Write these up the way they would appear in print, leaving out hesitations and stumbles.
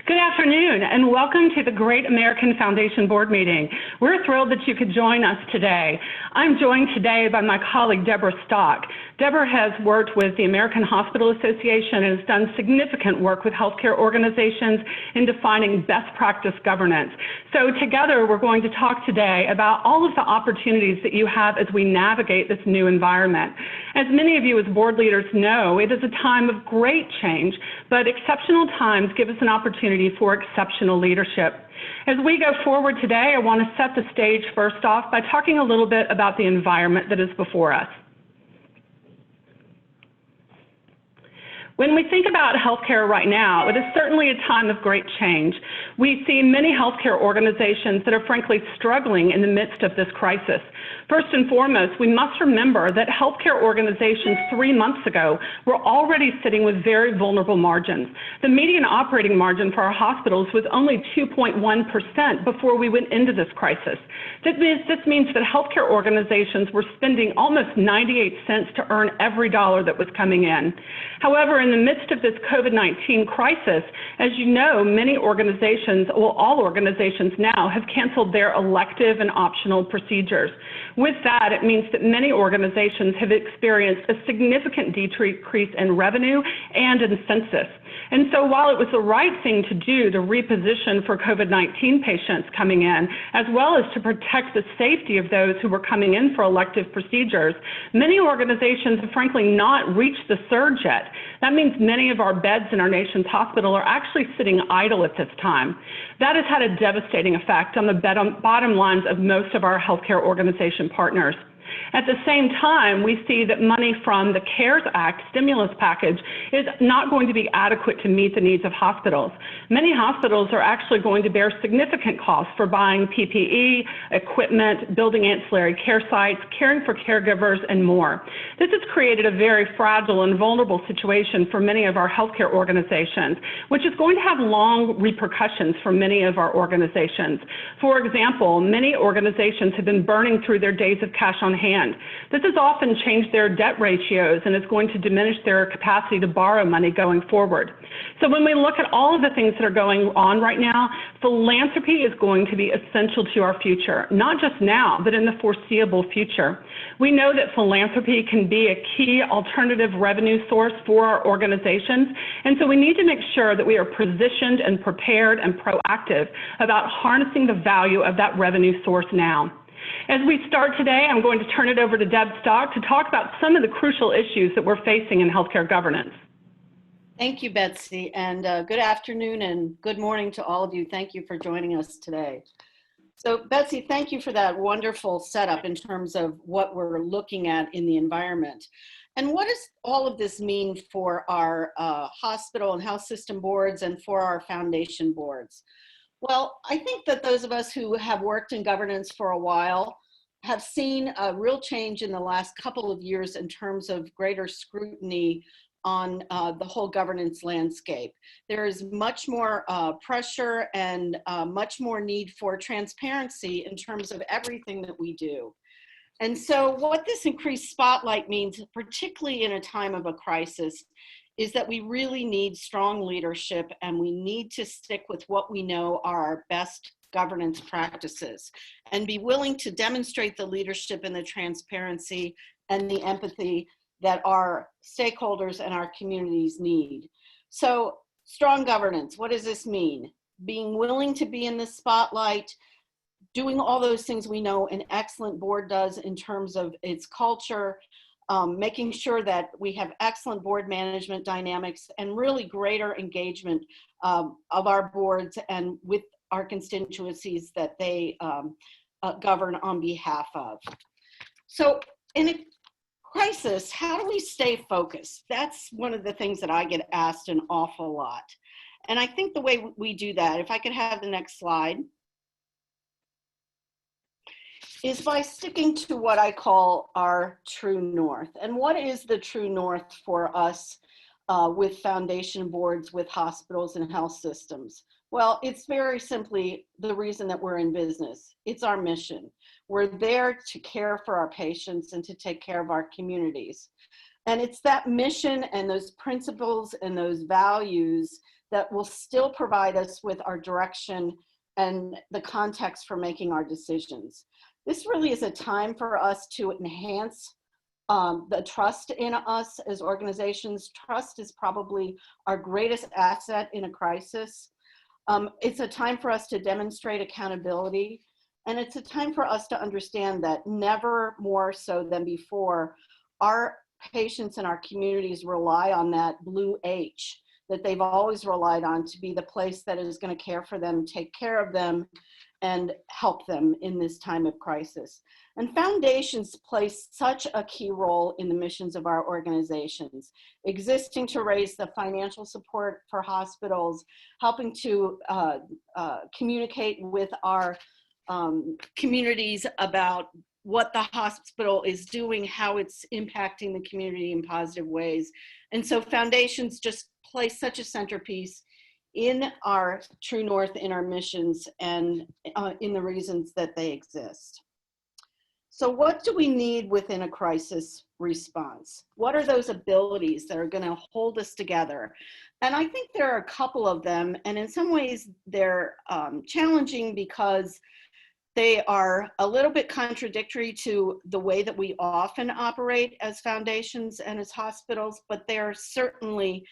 Good afternoon, and welcome to the Great American Foundation Board meeting. We're thrilled that you could join us today. I'm joined today by my colleague, Debra Stock. Debra has worked with the American Hospital Association and has done significant work with healthcare organizations in defining best practice governance. So together, we're going to talk today about all of the opportunities that you have as we navigate this new environment. As many of you as board leaders know, it is a time of great change, but exceptional times give us an opportunity for exceptional leadership. As we go forward today, I want to set the stage first off by talking a little bit about the environment that is before us. When we think about healthcare right now, it is certainly a time of great change. We see many healthcare organizations that are frankly struggling in the midst of this crisis. First and foremost, we must remember that healthcare organizations 3 months ago were already sitting with very vulnerable margins. The median operating margin for our hospitals was only 2.1% before we went into this crisis. This means that healthcare organizations were spending almost 98 cents to earn every dollar that was coming in. However, in the midst of this COVID-19 crisis, as you know, many organizations, well, all organizations now have canceled their elective and optional procedures. With that, it means that many organizations have experienced a significant decrease in revenue and in census. And so while it was the right thing to do to reposition for COVID-19 patients coming in, as well as to protect the safety of those who were coming in for elective procedures, many organizations have frankly not reached the surge yet. That means many of our beds in our nation's hospital are actually sitting idle at this time. That has had a devastating effect on the bottom lines of most of our healthcare organization partners. At the same time, we see that money from the CARES Act stimulus package is not going to be adequate to meet the needs of hospitals. Many hospitals are actually going to bear significant costs for buying PPE, equipment, building ancillary care sites, caring for caregivers, and more. This has created a very fragile and vulnerable situation for many of our healthcare organizations, which is going to have long repercussions for many of our organizations. For example, many organizations have been burning through their days of cash on hand. This has often changed their debt ratios and is going to diminish their capacity to borrow money going forward. So when we look at all of the things that are going on right now, philanthropy is going to be essential to our future, not just now, but in the foreseeable future. We know that philanthropy can be a key alternative revenue source for our organizations, and so we need to make sure that we are positioned and prepared and proactive about harnessing the value of that revenue source now. As we start today, I'm going to turn it over to Deb Stock to talk about some of the crucial issues that we're facing in healthcare governance. Thank you, Betsy, and good afternoon and good morning to all of you. Thank you for joining us today. So, Betsy, thank you for that wonderful setup in terms of what we're looking at in the environment. And what does all of this mean for our hospital and health system boards and for our foundation boards? Well, I think that those of us who have worked in governance for a while have seen a real change in the last couple of years in terms of greater scrutiny on the whole governance landscape. There is much more pressure and much more need for transparency in terms of everything that we do. And so what this increased spotlight means, particularly in a time of a crisis, is that we really need strong leadership and we need to stick with what we know are our best governance practices and be willing to demonstrate the leadership and the transparency and the empathy that our stakeholders and our communities need. So, strong governance, what does this mean? Being willing to be in the spotlight, doing all those things we know an excellent board does in terms of its culture, making sure that we have excellent board management dynamics and really greater engagement of our boards and with our constituencies that they govern on behalf of. So in a crisis, how do we stay focused? That's one of the things that I get asked an awful lot. And I think the way we do that, if I could have the next slide, is by sticking to what I call our true north. And what is the true north for us with foundation boards, with hospitals and health systems? Well, it's very simply the reason that we're in business. It's our mission. We're there to care for our patients and to take care of our communities. And it's that mission and those principles and those values that will still provide us with our direction and the context for making our decisions. This really is a time for us to enhance the trust in us as organizations. Trust is probably our greatest asset in a crisis. It's a time for us to demonstrate accountability, and it's a time for us to understand that never more so than before, our patients and our communities rely on that blue H that they've always relied on to be the place that is going to care for them, take care of them, and help them in this time of crisis. And foundations play such a key role in the missions of our organizations, existing to raise the financial support for hospitals, helping to communicate with our communities about what the hospital is doing, how it's impacting the community in positive ways. And so foundations just play such a centerpiece in our true north, in our missions, and in the reasons that they exist. So what do we need within a crisis response? What are those abilities that are going to hold us together? And I think there are a couple of them, and in some ways they're challenging because they are a little bit contradictory to the way that we often operate as foundations and as hospitals, but they are certainly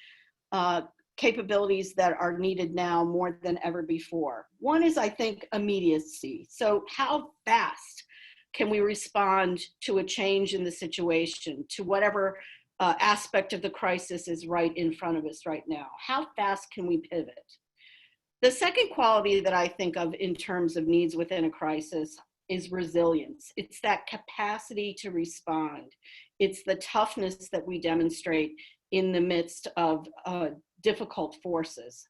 capabilities that are needed now more than ever before. One is, I think, immediacy. So how fast can we respond to a change in the situation, to whatever aspect of the crisis is right in front of us right now? How fast can we pivot? The second quality that I think of in terms of needs within a crisis is resilience. It's that capacity to respond. It's the toughness that we demonstrate in the midst of difficult forces.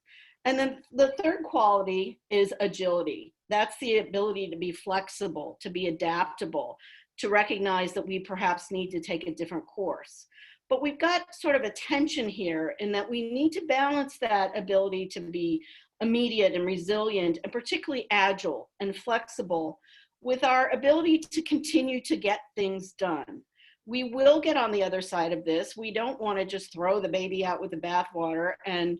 And then the third quality is agility. That's the ability to be flexible, to be adaptable, to recognize that we perhaps need to take a different course. But we've got sort of a tension here in that we need to balance that ability to be immediate and resilient, and particularly agile and flexible, with our ability to continue to get things done. We will get on the other side of this. We don't want to just throw the baby out with the bathwater and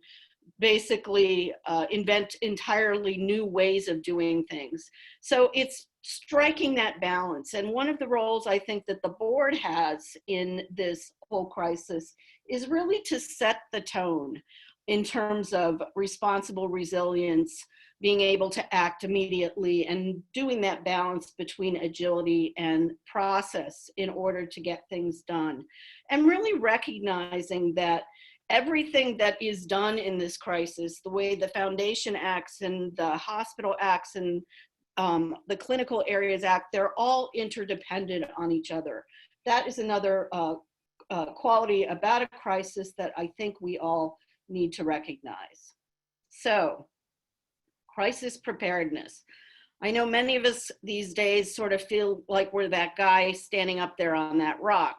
basically invent entirely new ways of doing things. So it's striking that balance. And one of the roles I think that the board has in this whole crisis is really to set the tone in terms of responsible resilience, being able to act immediately, and doing that balance between agility and process in order to get things done. And really recognizing that everything that is done in this crisis, the way the foundation acts and the hospital acts and the clinical areas act, they're all interdependent on each other. That is another quality about a crisis that I think we all need to recognize. So, crisis preparedness. I know many of us these days sort of feel like we're that guy standing up there on that rock.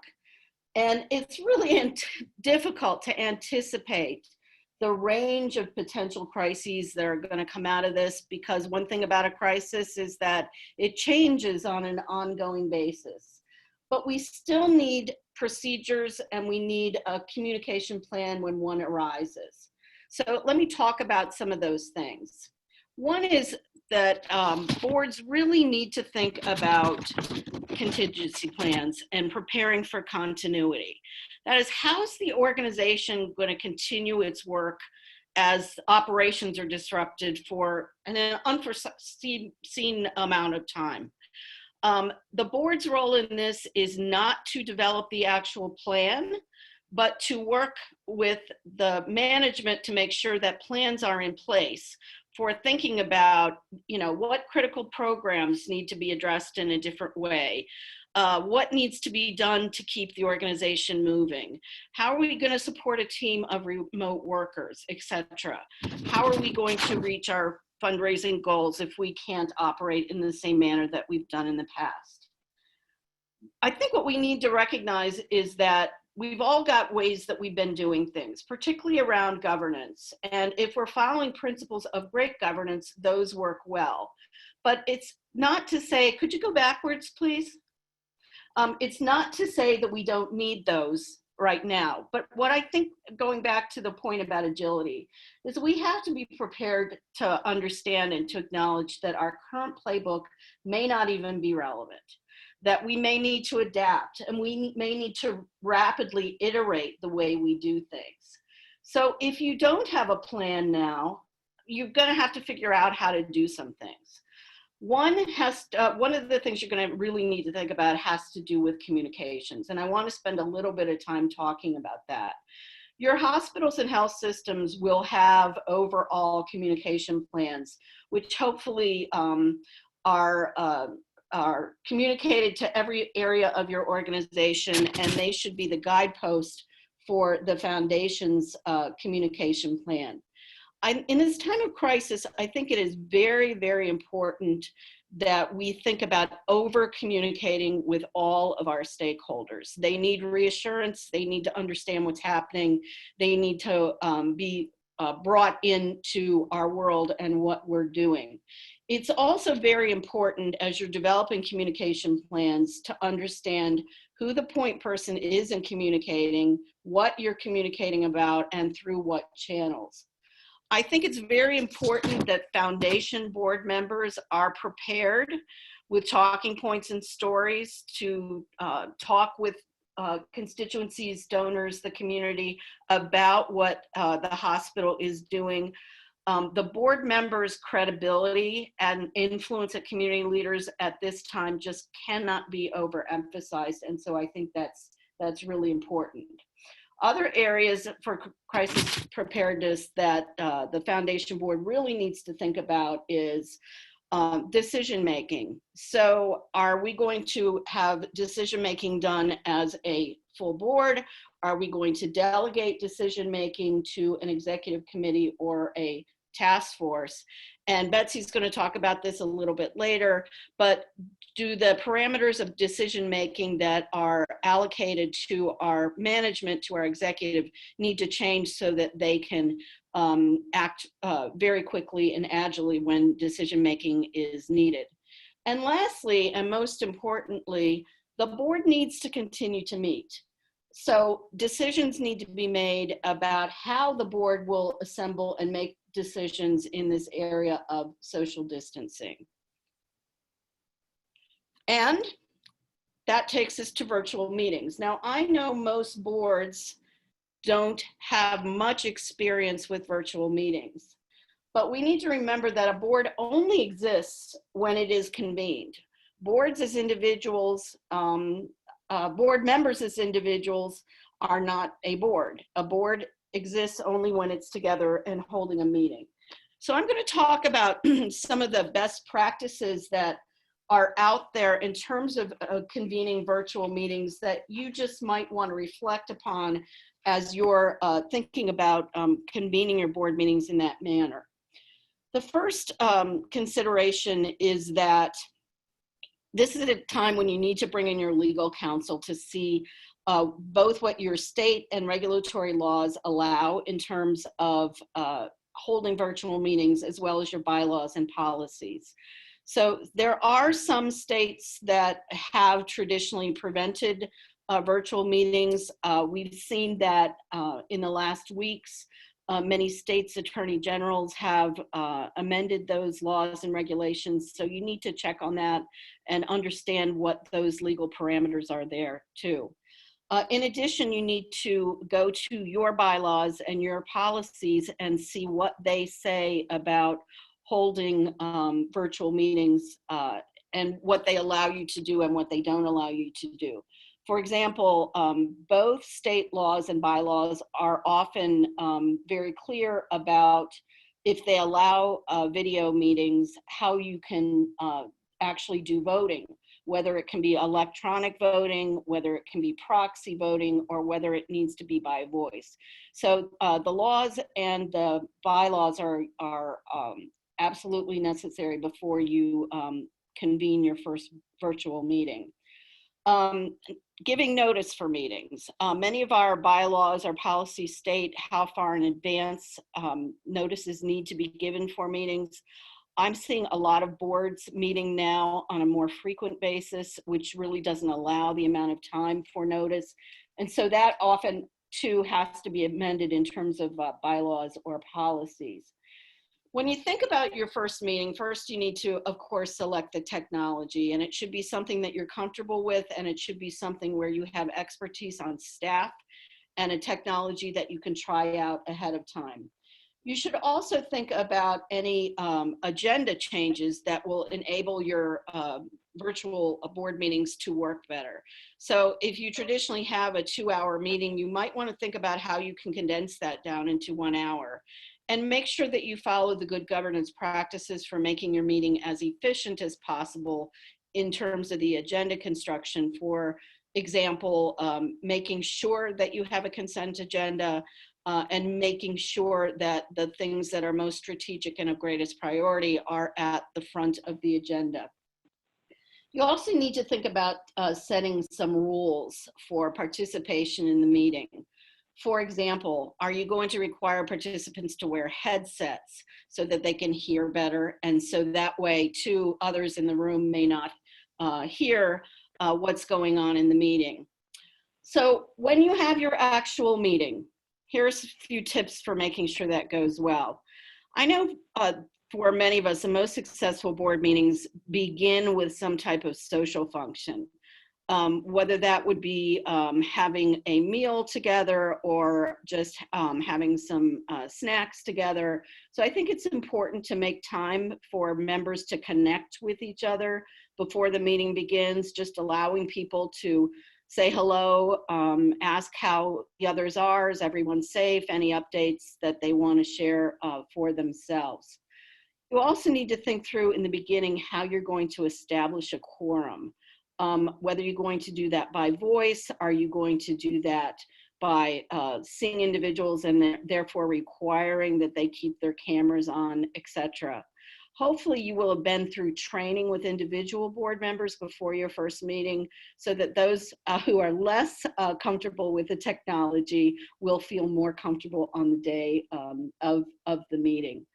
And it's really difficult to anticipate the range of potential crises that are going to come out of this, because one thing about a crisis is that it changes on an ongoing basis. But we still need procedures, and we need a communication plan when one arises. So let me talk about some of those things. One is that boards really need to think about contingency plans and preparing for continuity. That is, how is the organization going to continue its work as operations are disrupted for an unforeseen amount of time? The board's role in this is not to develop the actual plan, but to work with the management to make sure that plans are in place for thinking about, what critical programs need to be addressed in a different way, what needs to be done to keep the organization moving, how are we going to support a team of remote workers, etc. How are we going to reach our fundraising goals if we can't operate in the same manner that we've done in the past? I think what we need to recognize is that we've all got ways that we've been doing things, particularly around governance. And if we're following principles of great governance, those work well. But it's not to say, could you go backwards, please? It's not to say that we don't need those right now. But what I think, going back to the point about agility, is we have to be prepared to understand and to acknowledge that our current playbook may not even be relevant, that we may need to adapt, and we may need to rapidly iterate the way we do things. So if you don't have a plan now, you're going to have to figure out how to do some things. One of the things you're going to really need to think about has to do with communications. And I want to spend a little bit of time talking about that. Your hospitals and health systems will have overall communication plans, which hopefully are communicated to every area of your organization, and they should be the guidepost for the foundation's communication plan. In this time of crisis, I think it is very, very important that we think about over communicating with all of our stakeholders. They need reassurance. They need to understand what's happening. They need to be brought into our world and what we're doing. It's also very important, as you're developing communication plans, to understand who the point person is in communicating, what you're communicating about, and through what channels. I think it's very important that foundation board members are prepared with talking points and stories to talk with constituencies, donors, the community about what the hospital is doing. The board members' credibility and influence at community leaders at this time just cannot be overemphasized, and so I think that's really important. Other areas for crisis preparedness that the foundation board really needs to think about is decision making. So are we going to have decision making done as a full board? Are we going to delegate decision making to an executive committee or a task force? And Betsy's going to talk about this a little bit later, but do the parameters of decision making that are allocated to our management, to our executive, need to change so that they can act very quickly and agilely when decision making is needed? And lastly, and most importantly, the board needs to continue to meet. So decisions need to be made about how the board will assemble and make decisions in this area of social distancing. And that takes us to virtual meetings. Now, I know most boards don't have much experience with virtual meetings, but we need to remember that a board only exists when it is convened. Boards as individuals, board members as individuals are not a board. A board exists only when it's together and holding a meeting. So I'm going to talk about some of the best practices that are out there in terms of convening virtual meetings that you just might want to reflect upon as you're thinking about convening your board meetings in that manner. The first consideration is that this is a time when you need to bring in your legal counsel to see both what your state and regulatory laws allow in terms of holding virtual meetings, as well as your bylaws and policies. So there are some states that have traditionally prevented virtual meetings. We've seen that in the last weeks, many states' attorney generals have amended those laws and regulations. So you need to check on that and understand what those legal parameters are there too. In addition, you need to go to your bylaws and your policies and see what they say about holding virtual meetings and what they allow you to do and what they don't allow you to do. For example, both state laws and bylaws are often very clear about, if they allow video meetings, how you can actually do voting, whether it can be electronic voting, whether it can be proxy voting, or whether it needs to be by voice. So the laws and the bylaws are absolutely necessary before you convene your first virtual meeting. Giving notice for meetings. Many of our bylaws, our policies state how far in advance notices need to be given for meetings. I'm seeing a lot of boards meeting now on a more frequent basis, which really doesn't allow the amount of time for notice. And so that often too has to be amended in terms of bylaws or policies. When you think about your first meeting, first you need to, of course, select the technology, and it should be something that you're comfortable with, and it should be something where you have expertise on staff and a technology that you can try out ahead of time. You should also think about any agenda changes that will enable your virtual board meetings to work better. So if you traditionally have a 2-hour meeting, you might want to think about how you can condense that down into 1 hour. And make sure that you follow the good governance practices for making your meeting as efficient as possible in terms of the agenda construction. For example, making sure that you have a consent agenda and making sure that the things that are most strategic and of greatest priority are at the front of the agenda. You also need to think about setting some rules for participation in the meeting. For example, are you going to require participants to wear headsets so that they can hear better? And so that way, too, others in the room may not hear what's going on in the meeting. So when you have your actual meeting, here's a few tips for making sure that goes well. I know for many of us, the most successful board meetings begin with some type of social function. Whether that would be having a meal together or just having some snacks together. So I think it's important to make time for members to connect with each other before the meeting begins, just allowing people to say hello, ask how the others are, is everyone safe, any updates that they want to share for themselves. You also need to think through in the beginning how you're going to establish a quorum. Whether you're going to do that by voice, are you going to do that by seeing individuals and therefore requiring that they keep their cameras on, etc. Hopefully you will have been through training with individual board members before your first meeting so that those who are less comfortable with the technology will feel more comfortable on the day of the meeting.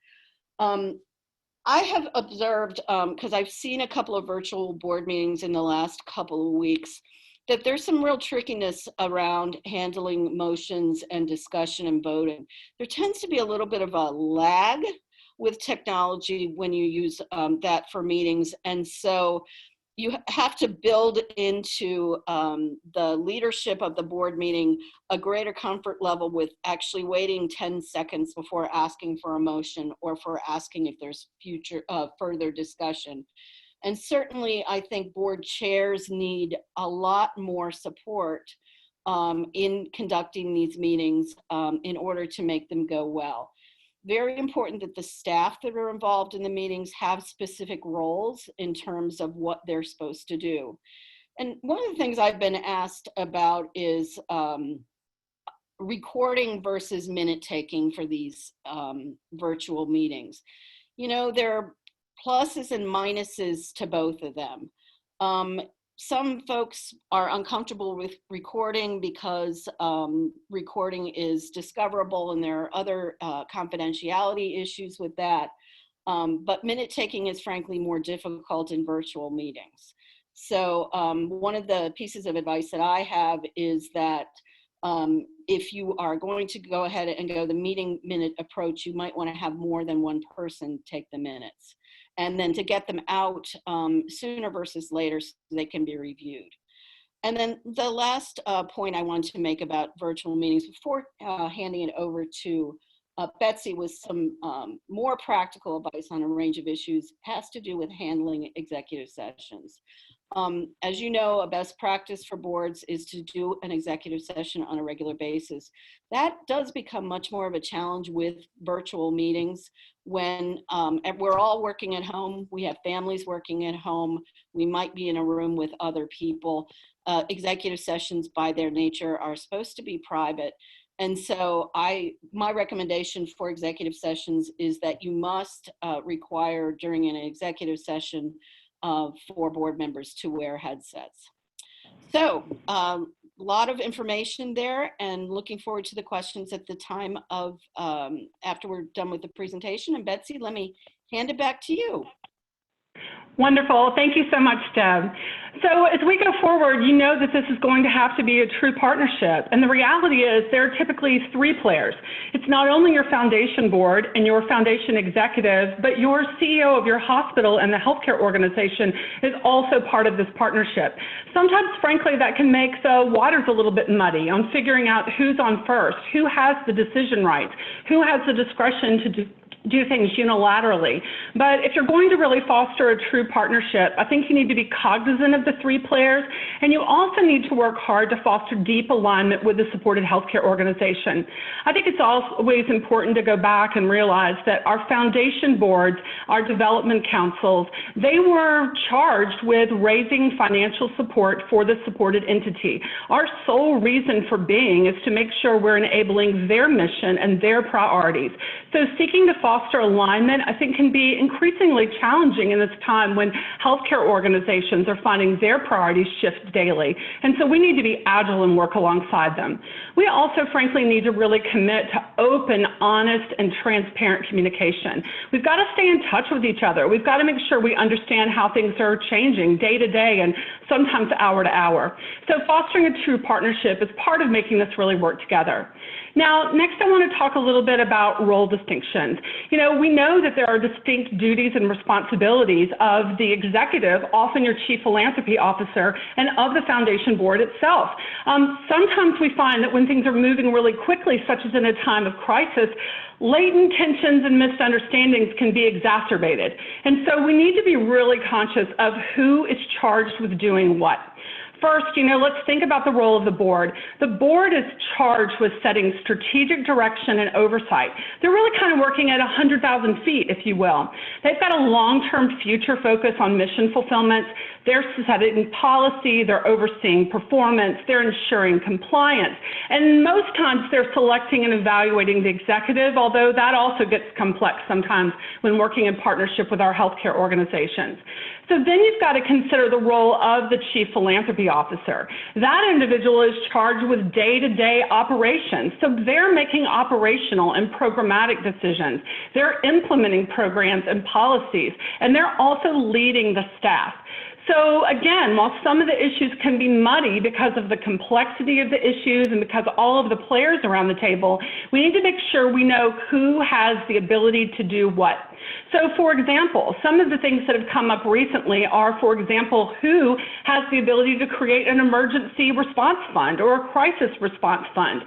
I have observed, because I've seen a couple of virtual board meetings in the last couple of weeks, that there's some real trickiness around handling motions and discussion and voting. There tends to be a little bit of a lag with technology when you use that for meetings. And so you have to build into the leadership of the board meeting a greater comfort level with actually waiting 10 seconds before asking for a motion or for asking if there's further discussion. And certainly I think board chairs need a lot more support in conducting these meetings in order to make them go well. Very important that the staff that are involved in the meetings have specific roles in terms of what they're supposed to do. And one of the things I've been asked about is recording versus minute taking for these virtual meetings. You know, there are pluses and minuses to both of them. Some folks are uncomfortable with recording because recording is discoverable and there are other confidentiality issues with that. But minute taking is frankly more difficult in virtual meetings. So one of the pieces of advice that I have is that if you are going to go ahead and go the meeting minute approach, you might want to have more than one person take the minutes. And then to get them out sooner versus later so they can be reviewed. And then the last point I want to make about virtual meetings before handing it over to Betsy with some more practical advice on a range of issues has to do with handling executive sessions. As you know, a best practice for boards is to do an executive session on a regular basis. That does become much more of a challenge with virtual meetings when we're all working at home, we have families working at home, we might be in a room with other people. Executive sessions by their nature are supposed to be private. And so my recommendation for executive sessions is that you must require during an executive session for board members to wear headsets. So a lot of information there and looking forward to the questions at the time of after we're done with the presentation. And Betsy, let me hand it back to you. Wonderful. Thank you so much, Deb. So as we go forward, you know that this is going to have to be a true partnership. And the reality is there are typically three players. It's not only your foundation board and your foundation executive, but your CEO of your hospital and the healthcare organization is also part of this partnership. Sometimes, frankly, that can make the waters a little bit muddy on figuring out who's on first, who has the decision rights, who has the discretion to do things unilaterally. But if you're going to really foster a true partnership, I think you need to be cognizant of the three players, and you also need to work hard to foster deep alignment with the supported healthcare organization. I think it's always important to go back and realize that our foundation boards, our development councils, they were charged with raising financial support for the supported entity. Our sole reason for being is to make sure we're enabling their mission and their priorities. So seeking to foster alignment, I think, can be increasingly challenging in this time when healthcare organizations are finding their priorities shift daily. And so we need to be agile and work alongside them. We also, frankly, need to really commit to open, honest, and transparent communication. We've got to stay in touch with each other. We've got to make sure we understand how things are changing day to day and sometimes hour to hour. So fostering a true partnership is part of making this really work together. Now, next I want to talk a little bit about role distinctions. You know, we know that there are distinct duties and responsibilities of the executive, often your chief philanthropy officer, and of the foundation board itself. Sometimes we find that when things are moving really quickly, such as in a time of crisis, latent tensions and misunderstandings can be exacerbated. And so we need to be really conscious of who is charged with doing what. First, let's think about the role of the board. The board is charged with setting strategic direction and oversight. They're really kind of working at 100,000 feet, if you will. They've got a long-term future focus on mission fulfillment. They're setting policy, they're overseeing performance, they're ensuring compliance. And most times they're selecting and evaluating the executive, although that also gets complex sometimes when working in partnership with our healthcare organizations. So then you've got to consider the role of the chief philanthropy officer. That individual is charged with day-to-day operations. So they're making operational and programmatic decisions. They're implementing programs and policies, and they're also leading the staff. So again, while some of the issues can be muddy because of the complexity of the issues and because of all of the players around the table, we need to make sure we know who has the ability to do what. So for example, some of the things that have come up recently are, for example, who has the ability to create an emergency response fund or a crisis response fund.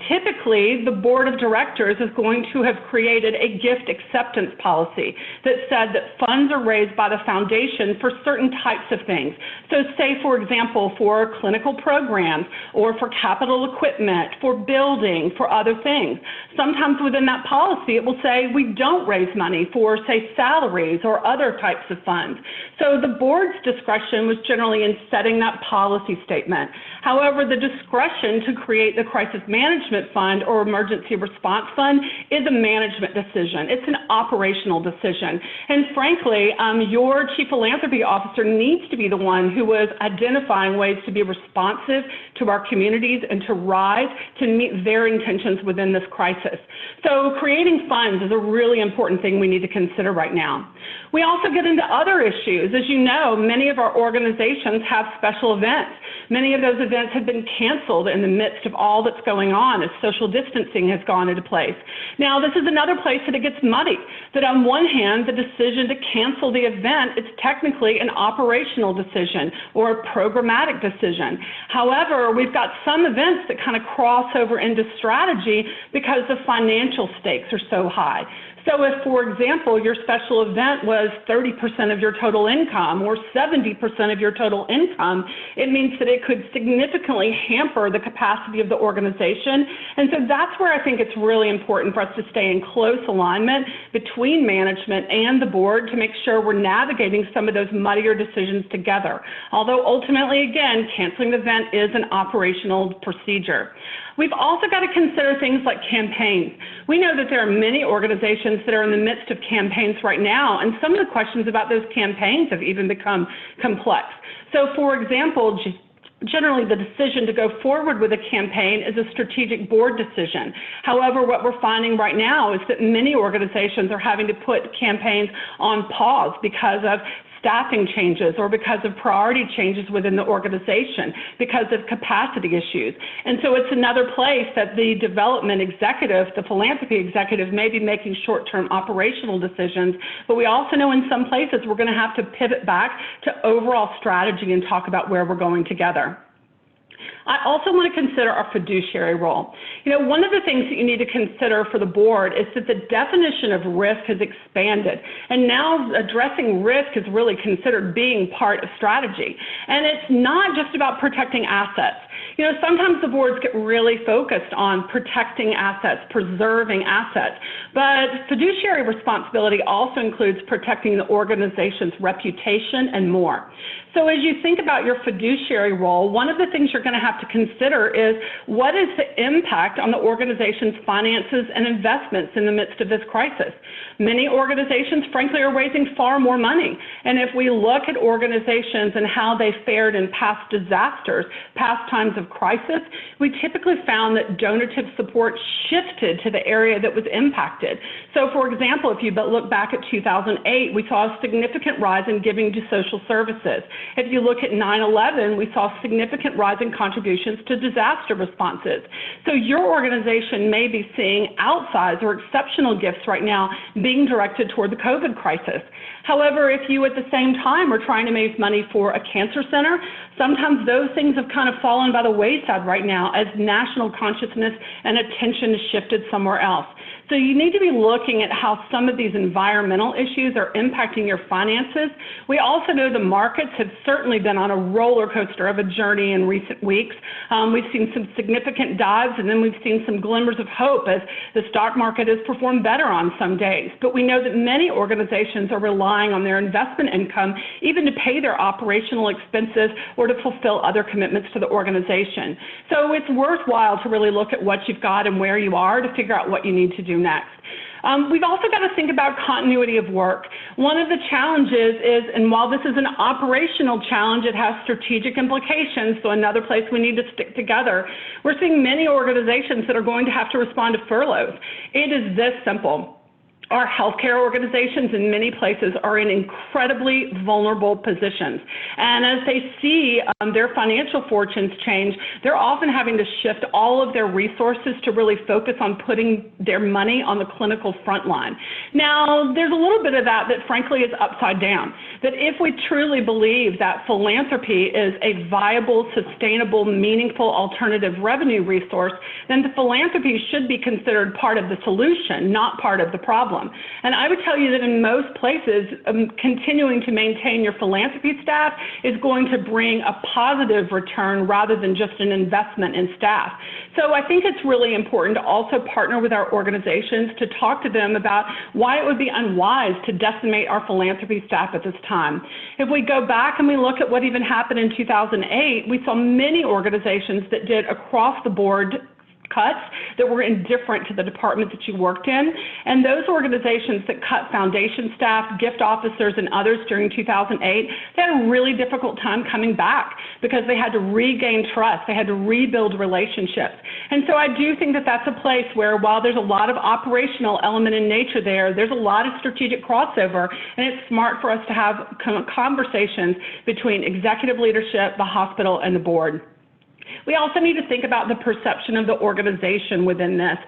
Typically, the board of directors is going to have created a gift acceptance policy that said that funds are raised by the foundation for certain types of things. So say, for example, for clinical programs or for capital equipment, for building, for other things. Sometimes within that policy, it will say we don't raise money for, say, salaries or other types of funds. So the board's discretion was generally in setting that policy statement. However, the discretion to create the crisis management fund or emergency response fund is a management decision. It's an operational decision. And frankly, your chief philanthropy officer needs to be the one who is identifying ways to be responsive to our communities and to rise to meet their intentions within this crisis. So creating funds is a really important thing we need to consider right now. We also get into other issues. As you know, many of our organizations have special events. Many of those events have been canceled in the midst of all that's going on as social distancing has gone into place. Now, this is another place that it gets muddy, that on one hand, the decision to cancel the event is technically an operational decision or a programmatic decision. However, we've got some events that kind of cross over into strategy because the financial stakes are so high. So if, for example, your special event was 30% of your total income or 70% of your total income, it means that it could significantly hamper the capacity of the organization. And so that's where I think it's really important for us to stay in close alignment between management and the board to make sure we're navigating some of those muddier decisions together. Although ultimately, again, canceling the event is an operational procedure. We've also got to consider things like campaigns. We know that there are many organizations that are in the midst of campaigns right now, and some of the questions about those campaigns have even become complex. So for example, generally the decision to go forward with a campaign is a strategic board decision. However, what we're finding right now is that many organizations are having to put campaigns on pause because of staffing changes or because of priority changes within the organization, because of capacity issues. And so it's another place that the development executive, the philanthropy executive, may be making short-term operational decisions, but we also know in some places we're going to have to pivot back to overall strategy and talk about where we're going together. I also want to consider our fiduciary role. You know, one of the things that you need to consider for the board is that the definition of risk has expanded, and now addressing risk is really considered being part of strategy. And it's not just about protecting assets. You know, sometimes the boards get really focused on protecting assets, preserving assets, but fiduciary responsibility also includes protecting the organization's reputation and more. So as you think about your fiduciary role, one of the things you're going to have to consider is what is the impact on the organization's finances and investments in the midst of this crisis. Many organizations, frankly, are raising far more money. And if we look at organizations and how they fared in past disasters, past times of crisis, we typically found that donative support shifted to the area that was impacted. So for example, if you look back at 2008, we saw a significant rise in giving to social services. If you look at 9/11, we saw a significant rise in contributions to disaster responses. So your organization may be seeing outsized or exceptional gifts right now being directed toward the COVID crisis. However, if you at the same time are trying to raise money for a cancer center, sometimes those things have kind of fallen by the wayside right now as national consciousness and attention is shifted somewhere else. So you need to be looking at how some of these environmental issues are impacting your finances. We also know the markets have certainly been on a roller coaster of a journey in recent weeks. We've seen some significant dives, and then we've seen some glimmers of hope as the stock market has performed better on some days. But we know that many organizations are relying on their investment income even to pay their operational expenses or to fulfill other commitments to the organization. So it's worthwhile to really look at what you've got and where you are to figure out what you need to do next. We've also got to think about continuity of work. One of the challenges is, and while this is an operational challenge, it has strategic implications, so another place we need to stick together. We're seeing many organizations that are going to have to respond to furloughs. It is this simple. Our healthcare organizations in many places are in incredibly vulnerable positions. And as they see their financial fortunes change, they're often having to shift all of their resources to really focus on putting their money on the clinical front line. Now, there's a little bit of that frankly is upside down. That if we truly believe that philanthropy is a viable, sustainable, meaningful alternative revenue resource, then the philanthropy should be considered part of the solution, not part of the problem. And I would tell you that in most places, continuing to maintain your philanthropy staff is going to bring a positive return rather than just an investment in staff. So I think it's really important to also partner with our organizations to talk to them about why it would be unwise to decimate our philanthropy staff at this time. If we go back and we look at what even happened in 2008, we saw many organizations that did across the board cuts that were indifferent to the department that you worked in. And those organizations that cut foundation staff, gift officers, and others during 2008, they had a really difficult time coming back because they had to regain trust. They had to rebuild relationships. And so I do think that that's a place where while there's a lot of operational element in nature there, there's a lot of strategic crossover, and it's smart for us to have conversations between executive leadership, the hospital, and the board. We also need to think about the perception of the organization within this.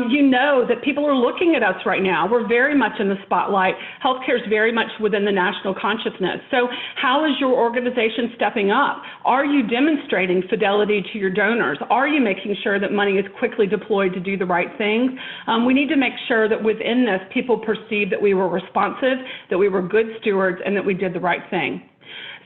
You know that people are looking at us right now. We're very much in the spotlight. Healthcare is very much within the national consciousness. So how is your organization stepping up? Are you demonstrating fidelity to your donors? Are you making sure that money is quickly deployed to do the right things? We need to make sure that within this, people perceive that we were responsive, that we were good stewards, and that we did the right thing.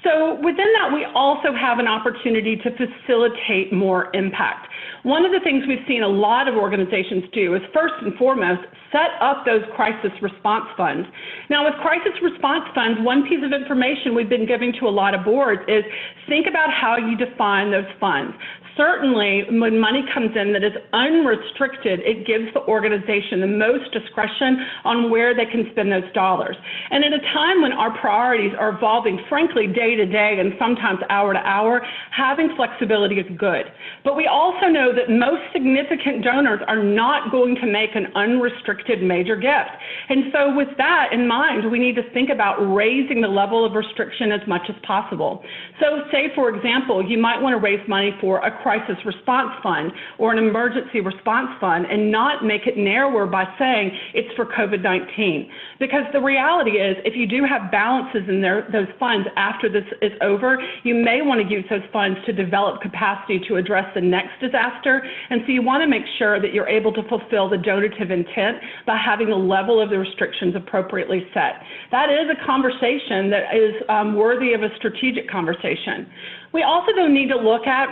So within that, we also have an opportunity to facilitate more impact. One of the things we've seen a lot of organizations do is first and foremost, set up those crisis response funds. Now with crisis response funds, one piece of information we've been giving to a lot of boards is think about how you define those funds. certainly when money comes in that is unrestricted, it gives the organization the most discretion on where they can spend those dollars. And at a time when our priorities are evolving, frankly, day to day and sometimes hour to hour, having flexibility is good. But we also know that most significant donors are not going to make an unrestricted major gift. And so with that in mind, we need to think about raising the level of restriction as much as possible. So say, for example, you might want to raise money for a crisis response fund or an emergency response fund and not make it narrower by saying it's for COVID-19. Because the reality is, if you do have balances in those funds after this is over, you may want to use those funds to develop capacity to address the next disaster. And so you want to make sure that you're able to fulfill the donative intent by having the level of the restrictions appropriately set. That is a conversation that is worthy of a strategic conversation. We also, though, need to look at,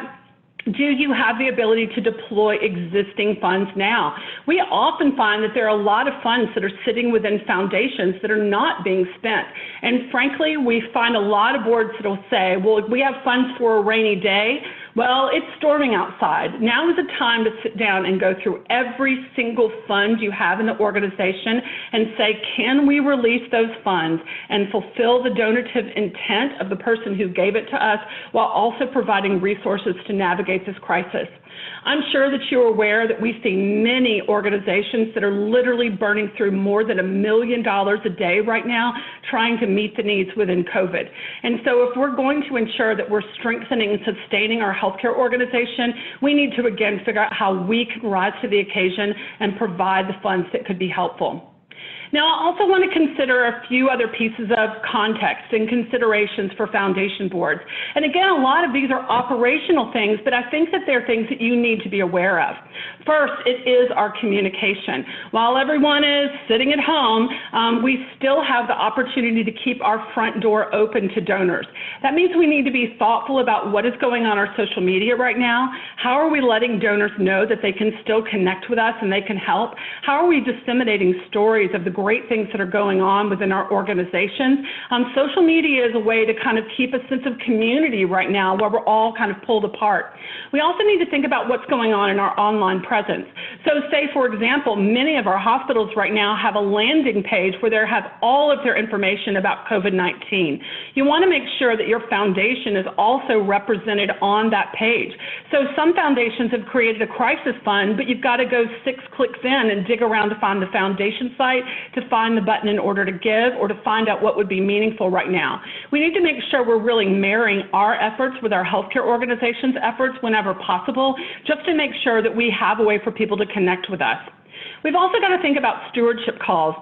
do you have the ability to deploy existing funds now? We often find that there are a lot of funds that are sitting within foundations that are not being spent. And frankly, we find a lot of boards that will say, well, we have funds for a rainy day. Well, it's storming outside. Now is the time to sit down and go through every single fund you have in the organization and say, can we release those funds and fulfill the donative intent of the person who gave it to us while also providing resources to navigate this crisis? I'm sure that you're aware that we see many organizations that are literally burning through more than $1 million a day right now trying to meet the needs within COVID. And so if we're going to ensure that we're strengthening and sustaining our healthcare organization, we need to again figure out how we can rise to the occasion and provide the funds that could be helpful. Now, I also want to consider a few other pieces of context and considerations for foundation boards. And again, a lot of these are operational things, but I think that they're things that you need to be aware of. First, it is our communication. While everyone is sitting at home, we still have the opportunity to keep our front door open to donors. That means we need to be thoughtful about what is going on our social media right now. How are we letting donors know that they can still connect with us and they can help? How are we disseminating stories of the great things that are going on within our organizations? Social media is a way to kind of keep a sense of community right now while we're all kind of pulled apart. We also need to think about what's going on in our online presence. So say, for example, many of our hospitals right now have a landing page where they have all of their information about COVID-19. You want to make sure that your foundation is also represented on that page. So some foundations have created a crisis fund, but you've got to go 6 clicks in and dig around to find the foundation site to find the button in order to give or to find out what would be meaningful right now. We need to make sure we're really marrying our efforts with our healthcare organizations' efforts whenever possible, just to make sure that we have a way for people to connect with us. We've also got to think about stewardship calls.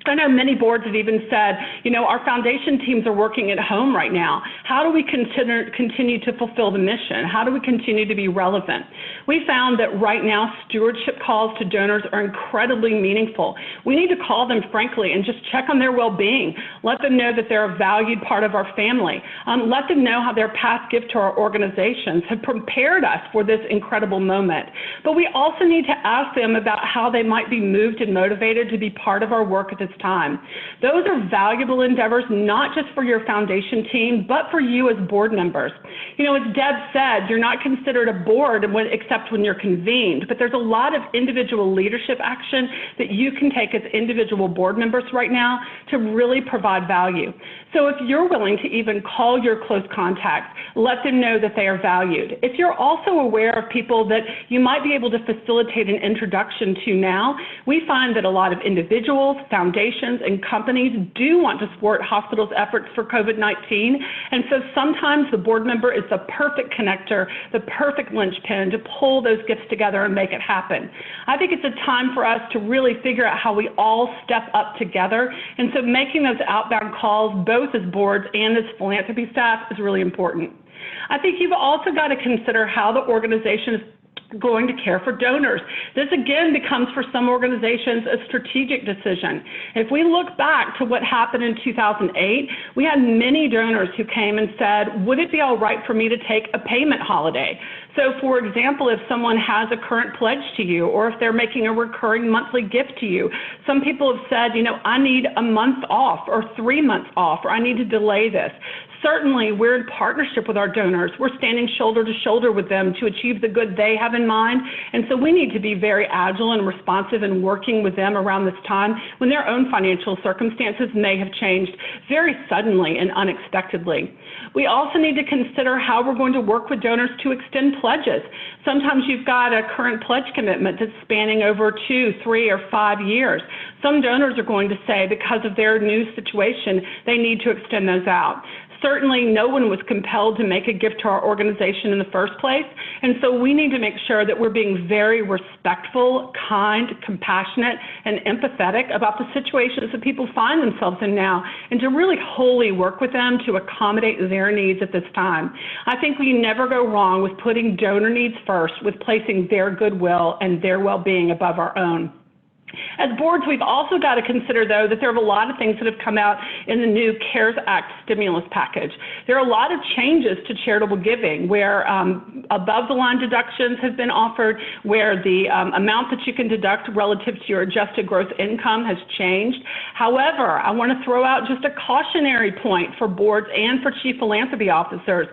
I know many boards have even said, you know, our foundation teams are working at home right now. How do we continue to fulfill the mission? How do we continue to be relevant? We found that right now stewardship calls to donors are incredibly meaningful. We need to call them, frankly, and just check on their well-being. Let them know that they're a valued part of our family. Let them know how their past gift to our organizations have prepared us for this incredible moment. But we also need to ask them about how they might be moved and motivated to be part of our work at this time. Those are valuable endeavors, not just for your foundation team, but for you as board members. You know, as Deb said, you're not considered a board except when you're convened, but there's a lot of individual leadership action that you can take as individual board members right now to really provide value. So if you're willing to even call your close contacts, let them know that they are valued. If you're also aware of people that you might be able to facilitate an introduction to now, we find that a lot of individuals, foundations, and companies do want to support hospitals' efforts for COVID-19. And so sometimes the board member is the perfect connector, the perfect linchpin to pull those gifts together and make it happen. I think it's a time for us to really figure out how we all step up together. And so making those outbound calls, both as boards and as philanthropy staff, is really important. I think you've also got to consider how the organization is going to care for donors. This again becomes for some organizations a strategic decision. If we look back to what happened in 2008, we had many donors who came and said, would it be all right for me to take a payment holiday? So for example, if someone has a current pledge to you, or if they're making a recurring monthly gift to you, some people have said, you know, I need a month off or 3 months off, or I need to delay this. Certainly, we're in partnership with our donors. We're standing shoulder to shoulder with them to achieve the good they have in mind. And so we need to be very agile and responsive in working with them around this time when their own financial circumstances may have changed very suddenly and unexpectedly. We also need to consider how we're going to work with donors to extend pledges. Sometimes you've got a current pledge commitment that's spanning over 2, 3, or 5 years. Some donors are going to say because of their new situation, they need to extend those out. Certainly, no one was compelled to make a gift to our organization in the first place, and so we need to make sure that we're being very respectful, kind, compassionate, and empathetic about the situations that people find themselves in now, and to really wholly work with them to accommodate their needs at this time. I think we never go wrong with putting donor needs first, with placing their goodwill and their well-being above our own. As boards, we've also got to consider, though, that there are a lot of things that have come out in the new CARES Act stimulus package. There are a lot of changes to charitable giving where above-the-line deductions have been offered, where the amount that you can deduct relative to your adjusted gross income has changed. However, I want to throw out just a cautionary point for boards and for chief philanthropy officers.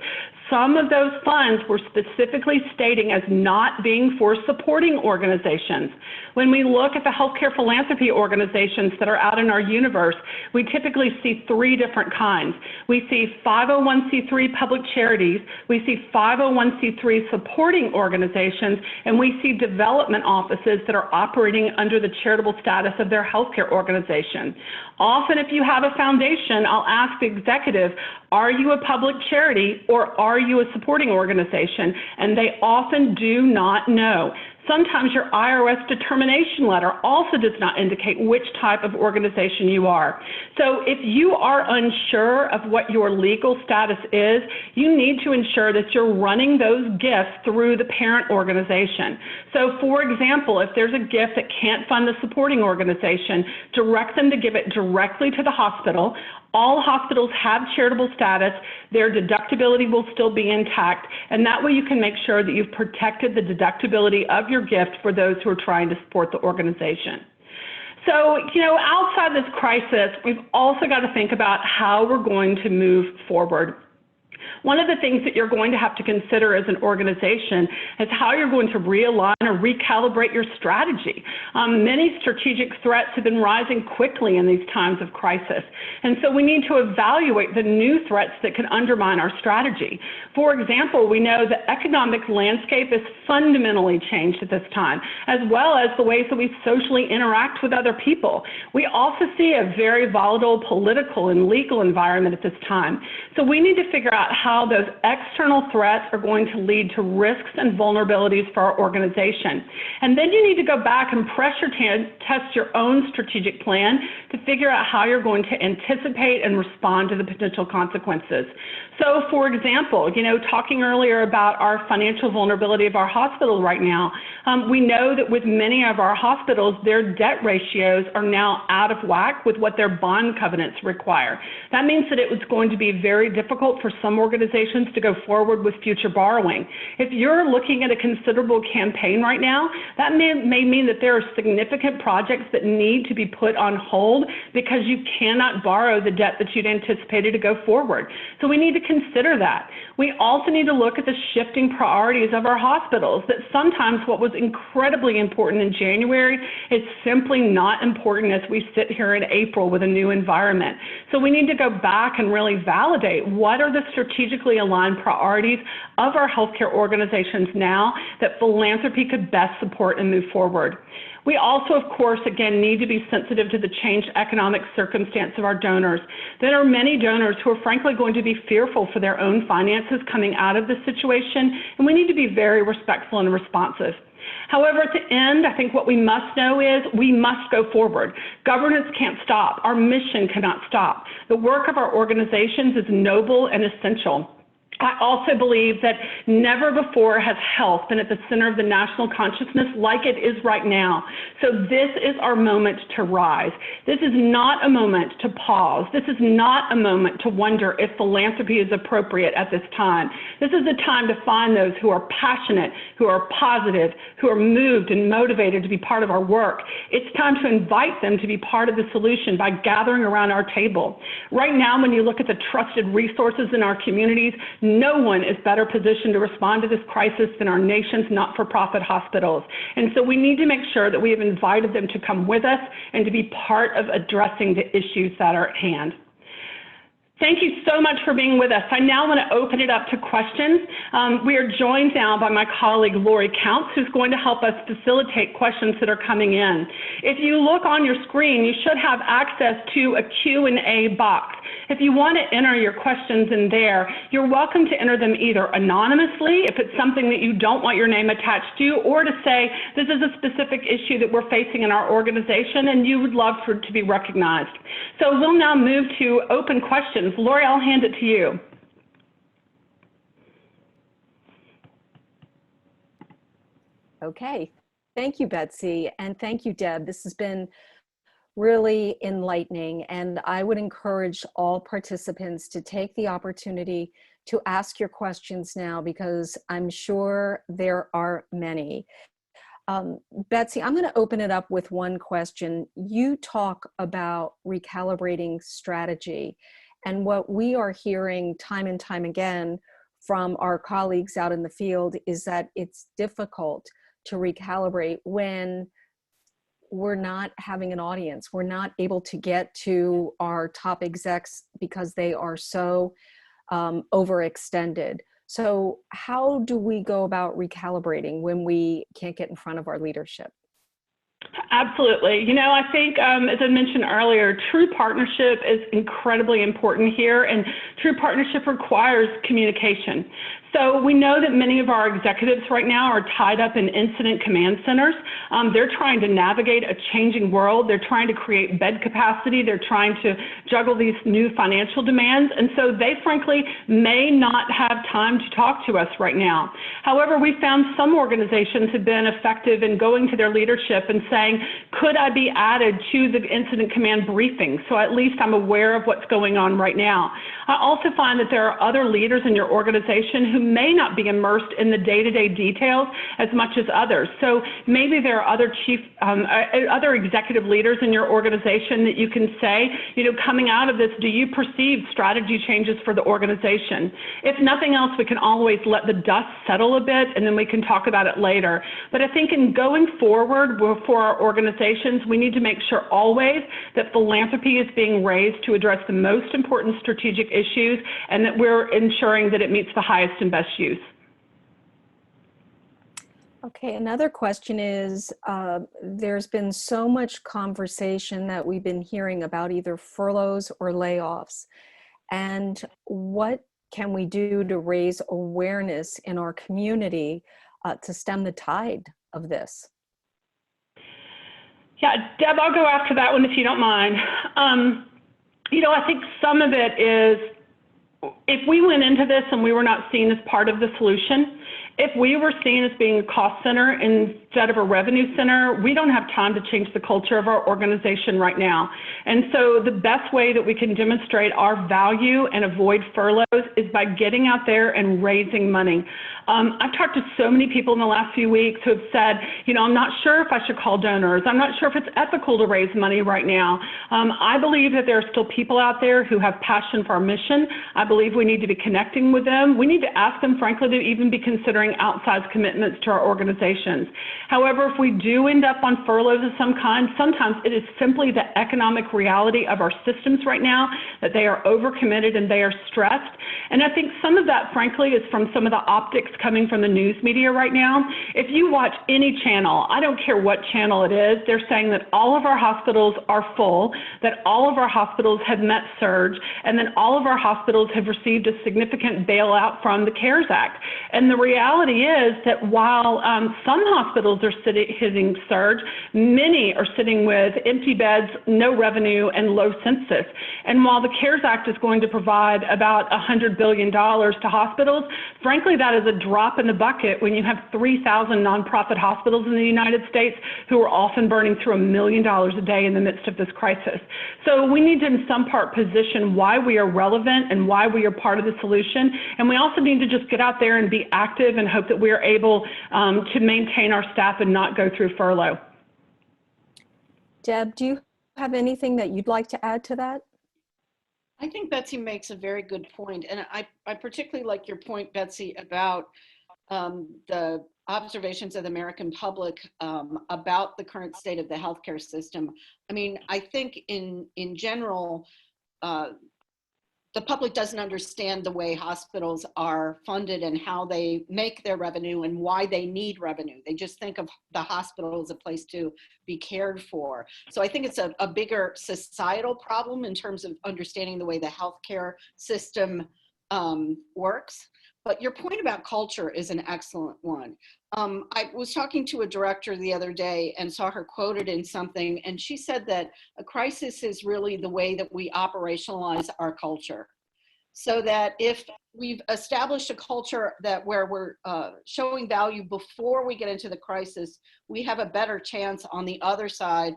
Some of those funds were specifically stating as not being for supporting organizations. When we look at the healthcare philanthropy organizations that are out in our universe, we typically see 3 different kinds. We see 501c3 public charities, we see 501c3 supporting organizations, and we see development offices that are operating under the charitable status of their healthcare organization. Often, if you have a foundation, I'll ask the executive, are you a public charity or are you a supporting organization? And they often do not know. Sometimes your IRS determination letter also does not indicate which type of organization you are. So if you are unsure of what your legal status is, you need to ensure that you're running those gifts through the parent organization. So for example, if there's a gift that can't fund the supporting organization, direct them to give it directly to the hospital. All hospitals have charitable status, their deductibility will still be intact, and that way you can make sure that you've protected the deductibility of your gift for those who are trying to support the organization. So, outside this crisis, we've also got to think about how we're going to move forward. One of the things that you're going to have to consider as an organization is how you're going to realign or recalibrate your strategy. Many strategic threats have been rising quickly in these times of crisis, and so we need to evaluate the new threats that can undermine our strategy. For example, we know the economic landscape is fundamentally changed at this time, as well as the ways that we socially interact with other people. We also see a very volatile political and legal environment at this time. So we need to figure out how those external threats are going to lead to risks and vulnerabilities for our organization. And then you need to go back and pressure test your own strategic plan to figure out how you're going to anticipate and respond to the potential consequences. So for example, talking earlier about our financial vulnerability of our hospital right now, we know that with many of our hospitals, their debt ratios are now out of whack with what their bond covenants require. That means that it was going to be very difficult for some organizations to go forward with future borrowing. If you're looking at a considerable campaign right now, that may mean that there are significant projects that need to be put on hold because you cannot borrow the debt that you'd anticipated to go forward. So we need to consider that. We also need to look at the shifting priorities of our hospitals, that sometimes what was incredibly important in January is simply not important as we sit here in April with a new environment. So we need to go back and really validate what are the strategically aligned priorities of our healthcare organizations now that philanthropy could best support and move forward. We also, of course, again, need to be sensitive to the changed economic circumstance of our donors. There are many donors who are frankly going to be fearful for their own finances coming out of this situation, and we need to be very respectful and responsive. However, at the end, I think what we must know is we must go forward. Governance can't stop. Our mission cannot stop. The work of our organizations is noble and essential. I also believe that never before has health been at the center of the national consciousness like it is right now. So this is our moment to rise. This is not a moment to pause. This is not a moment to wonder if philanthropy is appropriate at this time. This is the time to find those who are passionate, who are positive, who are moved and motivated to be part of our work. It's time to invite them to be part of the solution by gathering around our table. Right now, when you look at the trusted resources in our communities, no one is better positioned to respond to this crisis than our nation's not-for-profit hospitals. And so we need to make sure that we have invited them to come with us and to be part of addressing the issues that are at hand. Thank you so much for being with us. I now want to open it up to questions. We are joined now by my colleague, Lori Counts, who's going to help us facilitate questions that are coming in. If you look on your screen, you should have access to a Q&A box. If you want to enter your questions in there, you're welcome to enter them either anonymously, if it's something that you don't want your name attached to, or to say, this is a specific issue that we're facing in our organization and you would love for it to be recognized. So we'll now move to open questions. Lori, I'll hand it to you. Okay, thank you, Betsy, and thank you, Deb. This has been really enlightening, and I would encourage all participants to take the opportunity to ask your questions now, because I'm sure there are many. Betsy, I'm going to open it up with one question. You talk about recalibrating strategy, and what we are hearing time and time again from our colleagues out in the field is that it's difficult to recalibrate when we're not having an audience. We're not able to get to our top execs because they are so overextended. So how do we go about recalibrating when we can't get in front of our leadership? Absolutely. You know, I think, as I mentioned earlier, true partnership is incredibly important here, and true partnership requires communication. So we know that many of our executives right now are tied up in incident command centers. They're trying to navigate a changing world. They're trying to create bed capacity. They're trying to juggle these new financial demands. And so they, frankly, may not have time to talk to us right now. However, we found some organizations have been effective in going to their leadership and saying, could I be added to the incident command briefing? So at least I'm aware of what's going on right now. I also find that there are other leaders in your organization who may not be immersed in the day-to-day details as much as others. So maybe there are other other executive leaders in your organization that you can say, you know, coming out of this, do you perceive strategy changes for the organization? If nothing else, we can always let the dust settle a bit and then we can talk about it later. But I think in going forward for our organizations, we need to make sure always that philanthropy is being raised to address the most important strategic issues and that we're ensuring that it meets the highest and best use. Okay, another question is, there's been so much conversation that we've been hearing about either furloughs or layoffs. And what can we do to raise awareness in our community to stem the tide of this? Yeah, Deb, I'll go after that one if you don't mind. You know, I think some of it is, if we went into this and we were not seen as part of the solution, if we were seen as being a cost center instead of a revenue center, we don't have time to change the culture of our organization right now. And so the best way that we can demonstrate our value and avoid furloughs is by getting out there and raising money. I've talked to so many people in the last few weeks who have said, you know, I'm not sure if I should call donors. I'm not sure if it's ethical to raise money right now. I believe that there are still people out there who have passion for our mission. I believe we need to be connecting with them. We need to ask them, frankly, to even be considering outsized commitments to our organizations. However, if we do end up on furloughs of some kind, sometimes it is simply the economic reality of our systems right now, that they are overcommitted and they are stressed. And I think some of that, frankly, is from some of the optics coming from the news media right now. If you watch any channel, I don't care what channel it is, they're saying that all of our hospitals are full, that all of our hospitals have met surge, and that all of our hospitals have received a significant bailout from the CARES Act. And the reality is that while some hospitals hospitals are hitting surge. Many are sitting with empty beds, no revenue, and low census. And while the CARES Act is going to provide about $100 billion to hospitals, frankly, that is a drop in the bucket when you have 3,000 nonprofit hospitals in the United States who are often burning through $1 million a day in the midst of this crisis. So we need to, in some part, position why we are relevant and why we are part of the solution. And we also need to just get out there and be active and hope that we are able to maintain our staff and not go through furlough. Deb, do you have anything that you'd like to add to that? I think Betsy makes a very good point. And I particularly like your point, Betsy, about the observations of the American public about the current state of the healthcare system. I mean, I think in general, the public doesn't understand the way hospitals are funded and how they make their revenue and why they need revenue. They just think of the hospital as a place to be cared for. So I think it's a bigger societal problem in terms of understanding the way the healthcare system works. But your point about culture is an excellent one. I was talking to a director the other day and saw her quoted in something, and she said that a crisis is really the way that we operationalize our culture. So that if we've established a culture where we're showing value before we get into the crisis, we have a better chance on the other side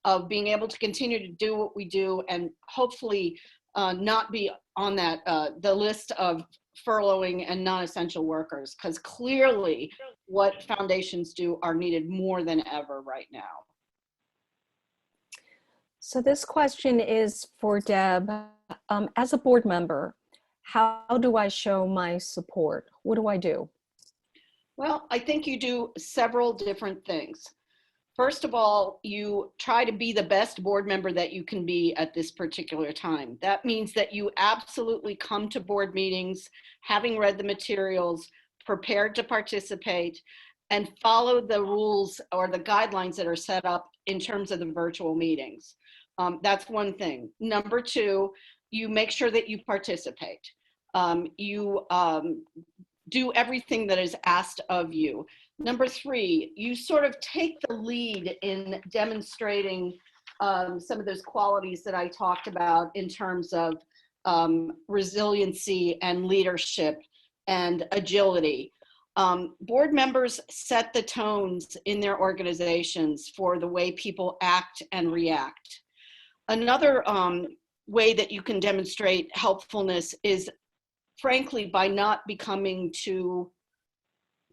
of being able to continue to do what we do and hopefully not be on that the list of furloughing and non-essential workers, because clearly what foundations do are needed more than ever right now. So this question is for Deb. As a board member, how do I show my support? What do I do? Well, I think you do several different things. First of all, you try to be the best board member that you can be at this particular time. That means that you absolutely come to board meetings, having read the materials, prepared to participate, and follow the rules or the guidelines that are set up in terms of the virtual meetings. That's one thing. Number two, you make sure that you participate. You do everything that is asked of you. Number three, you sort of take the lead in demonstrating some of those qualities that I talked about in terms of resiliency and leadership and agility. Board members set the tones in their organizations for the way people act and react. Another way that you can demonstrate helpfulness is, frankly, by not becoming too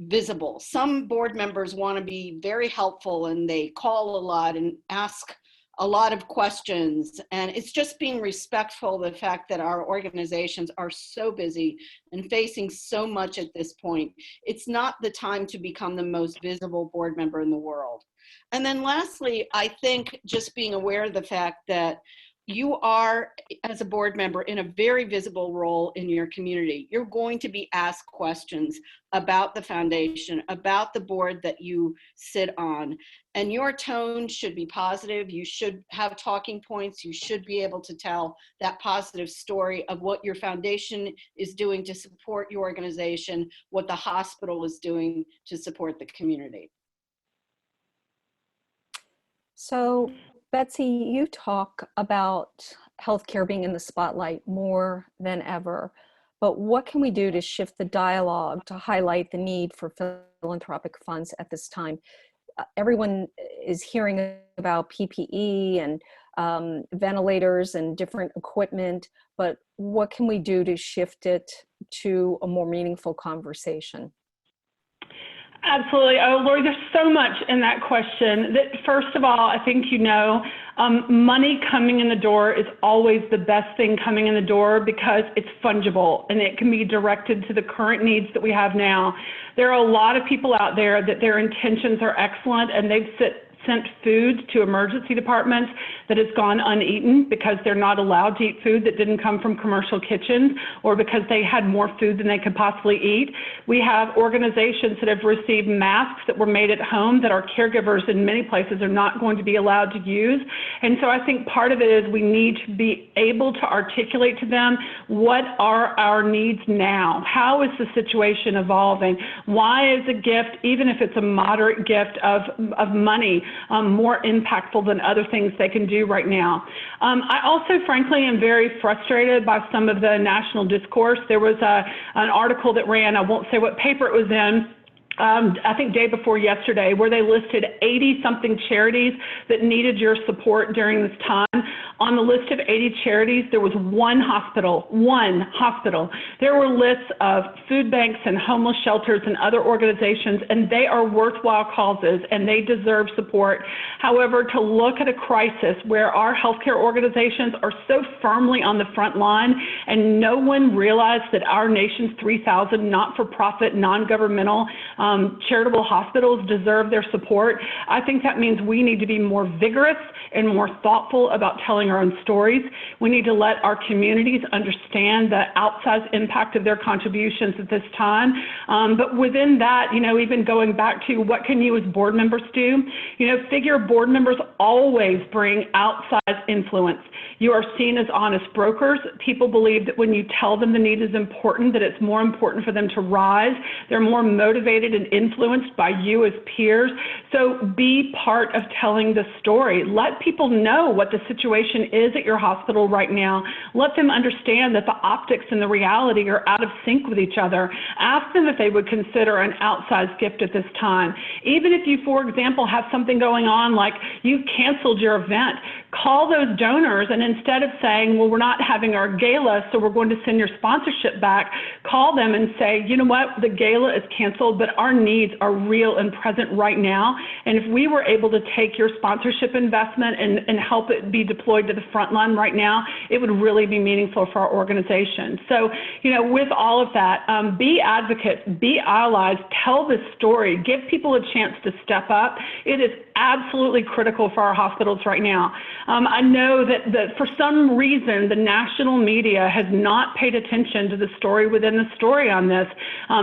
visible. Some board members want to be very helpful and they call a lot and ask a lot of questions, and it's just being respectful of the fact that our organizations are so busy and facing so much at this point. It's not the time to become the most visible board member in the world. And then lastly, I think just being aware of the fact that you are, as a board member, in a very visible role in your community. You're going to be asked questions about the foundation, about the board that you sit on, and your tone should be positive. You should have talking points. You should be able to tell that positive story of what your foundation is doing to support your organization, what the hospital is doing to support the community. So, Betsy, you talk about healthcare being in the spotlight more than ever, but what can we do to shift the dialogue to highlight the need for philanthropic funds at this time? Everyone is hearing about PPE and ventilators and different equipment, but what can we do to shift it to a more meaningful conversation? Absolutely. Oh, Lori, there's so much in that question. That, first of all, I think money coming in the door is always the best thing coming in the door because it's fungible and it can be directed to the current needs that we have now. There are a lot of people out there that their intentions are excellent and they've sent food to emergency departments that has gone uneaten because they're not allowed to eat food that didn't come from commercial kitchens or because they had more food than they could possibly eat. We have organizations that have received masks that were made at home that our caregivers in many places are not going to be allowed to use. And so I think part of it is we need to be able to articulate to them what are our needs now? How is the situation evolving? Why is a gift, even if it's a moderate gift of money, more impactful than other things they can do right now? I also, frankly, am very frustrated by some of the national discourse. There was an article that ran, I won't say what paper it was in, I think day before yesterday, where they listed 80-something charities that needed your support during this time. On the list of 80 charities, there was one hospital. There were lists of food banks and homeless shelters and other organizations, and they are worthwhile causes, and they deserve support. However, to look at a crisis where our healthcare organizations are so firmly on the front line, and no one realized that our nation's 3,000 not-for-profit, non-governmental charitable hospitals deserve their support, I think that means we need to be more vigorous and more thoughtful about telling our own stories. We need to let our communities understand the outsized impact of their contributions at this time. But within that, even going back to what can you as board members do? Figure board members always bring outsized influence. You are seen as honest brokers. People believe that when you tell them the need is important, that it's more important for them to rise. They're more motivated and influenced by you as peers. So be part of telling the story. Let people know what the situation is at your hospital right now. Let them understand that the optics and the reality are out of sync with each other. Ask them if they would consider an outsized gift at this time. Even if you, for example, have something going on like you've canceled your event, call those donors, and instead of saying, well, we're not having our gala, so we're going to send your sponsorship back, call them and say, you know what, the gala is canceled, but our needs are real and present right now. And if we were able to take your sponsorship investment and help it be deployed to the front line right now, it would really be meaningful for our organization. So, with all of that, be advocates, be allies, tell this story, give people a chance to step up. It is absolutely critical for our hospitals right now. I know that for some reason, the national media has not paid attention to the story within the story on this.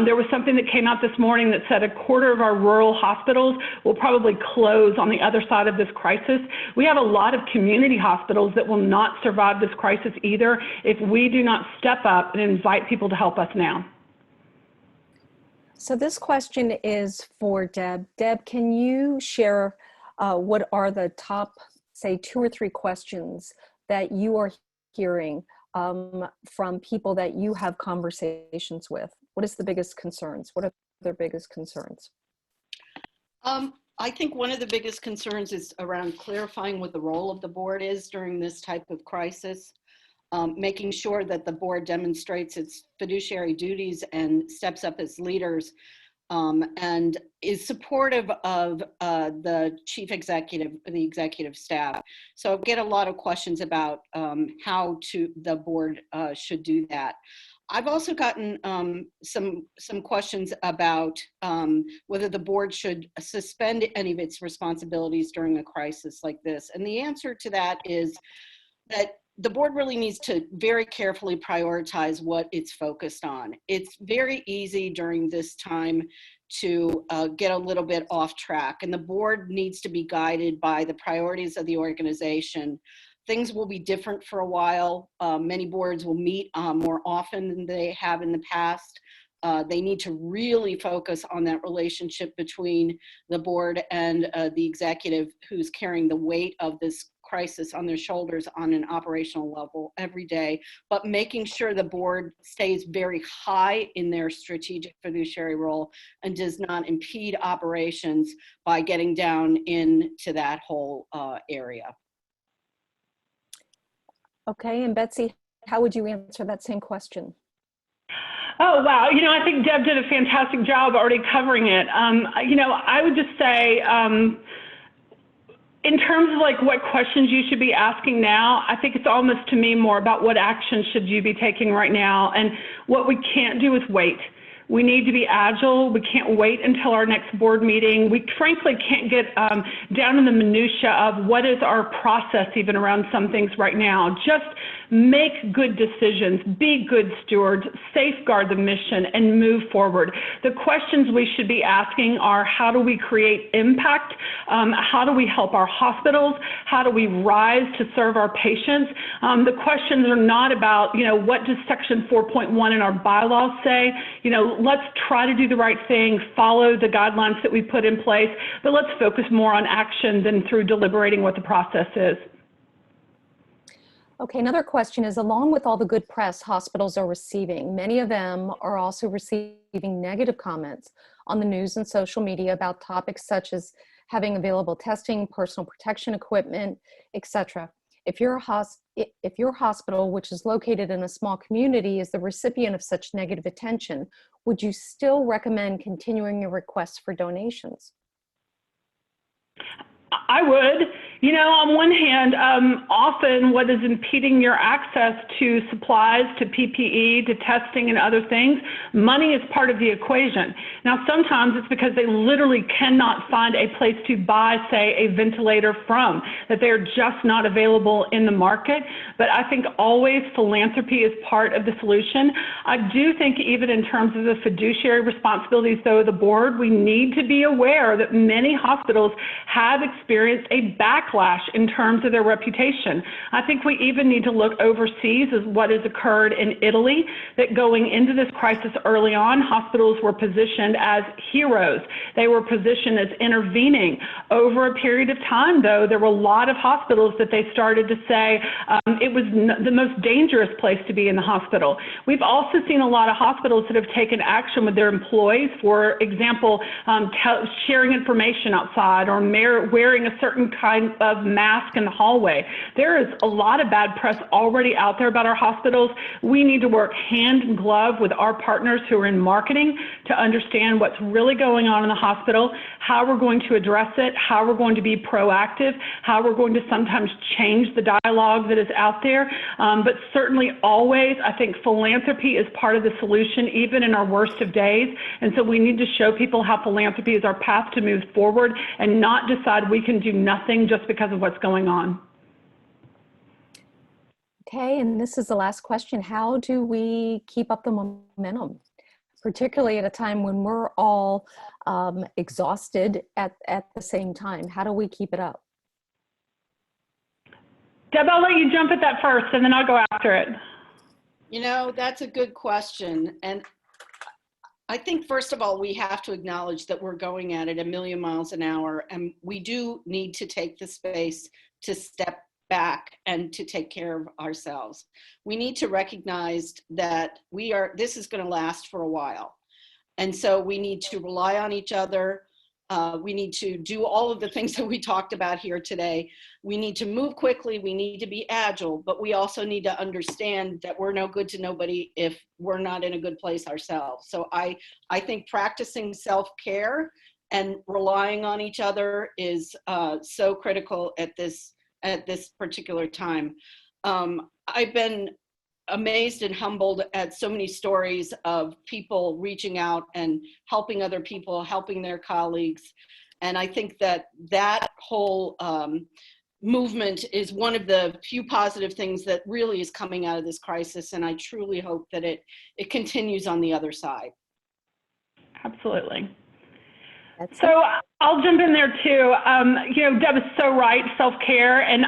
There was something that came out this morning that said a quarter of our rural hospitals will probably close on the other side of this crisis. We have a lot of community hospitals that will not survive this crisis either if we do not step up and invite people to help us now. So this question is for Deb. Deb, can you share what are the top, say, 2 or 3 questions that you are hearing from people that you have conversations with? What is the biggest concerns? What are their biggest concerns? I think one of the biggest concerns is around clarifying what the role of the board is during this type of crisis, making sure that the board demonstrates its fiduciary duties and steps up as leaders, and is supportive of the chief executive, the executive staff. So I get a lot of questions about how the board should do that. I've also gotten some questions about whether the board should suspend any of its responsibilities during a crisis like this. And the answer to that is that the board really needs to very carefully prioritize what it's focused on. It's very easy during this time to get a little bit off track, and the board needs to be guided by the priorities of the organization. Things will be different for a while. Many boards will meet more often than they have in the past. They need to really focus on that relationship between the board and the executive who's carrying the weight of this crisis on their shoulders on an operational level every day, but making sure the board stays very high in their strategic fiduciary role and does not impede operations by getting down into that whole area. Okay, and Betsy, how would you answer that same question? Oh, wow. I think Deb did a fantastic job already covering it. I would just say, in terms of what questions you should be asking now, I think it's almost to me more about what actions should you be taking right now. And what we can't do is wait. We need to be agile. We can't wait until our next board meeting. We frankly can't get down in the minutia of what is our process even around some things right now. Just make good decisions, be good stewards, safeguard the mission, and move forward. The questions we should be asking are, how do we create impact? How do we help our hospitals? How do we rise to serve our patients? The questions are not about, what does Section 4.1 in our bylaws say? Let's try to do the right thing, follow the guidelines that we put in place, but let's focus more on action than through deliberating what the process is. Okay, another question is, along with all the good press hospitals are receiving, many of them are also receiving negative comments on the news and social media about topics such as having available testing, personal protection equipment, etc. If your hospital, which is located in a small community, is the recipient of such negative attention, would you still recommend continuing your requests for donations? I would. On one hand, often what is impeding your access to supplies, to PPE, to testing and other things, money is part of the equation. Now, sometimes it's because they literally cannot find a place to buy, say, a ventilator from, that they're just not available in the market. But I think always philanthropy is part of the solution. I do think even in terms of the fiduciary responsibilities, though, of the board, we need to be aware that many hospitals have experienced a backlash in terms of their reputation. I think we even need to look overseas as what has occurred in Italy, that going into this crisis early on, hospitals were positioned as heroes. They were positioned as intervening. Over a period of time, though, there were a lot of hospitals that they started to say it was the most dangerous place to be in the hospital. We've also seen a lot of hospitals that have taken action with their employees, for example, sharing information outside or wearing a certain kind of mask in the hallway. There is a lot of bad press already out there about our hospitals. We need to work hand in glove with our partners who are in marketing to understand what's really going on in the hospital, how we're going to address it, how we're going to be proactive, how we're going to sometimes change the dialogue that is out there. But certainly always, I think philanthropy is part of the solution, even in our worst of days. And so we need to show people how philanthropy is our path to move forward and not decide we can do nothing just because of what's going on. Okay, and this is the last question. How do we keep up the momentum, particularly at a time when we're all exhausted at the same time? How do we keep it up? Deb, I'll let you jump at that first, and then I'll go after it. That's a good question. And I think, first of all, we have to acknowledge that we're going at it a million miles an hour, and we do need to take the space to step back and to take care of ourselves. We need to recognize that this is going to last for a while. And so we need to rely on each other. We need to do all of the things that we talked about here today. We need to move quickly. We need to be agile, but we also need to understand that we're no good to nobody if we're not in a good place ourselves. So I think practicing self-care and relying on each other is so critical at this particular time. I've been amazed and humbled at so many stories of people reaching out and helping other people, helping their colleagues. And I think that whole movement is one of the few positive things that really is coming out of this crisis. And I truly hope that it continues on the other side. Absolutely. So I'll jump in there too. Deb is so right, self-care. And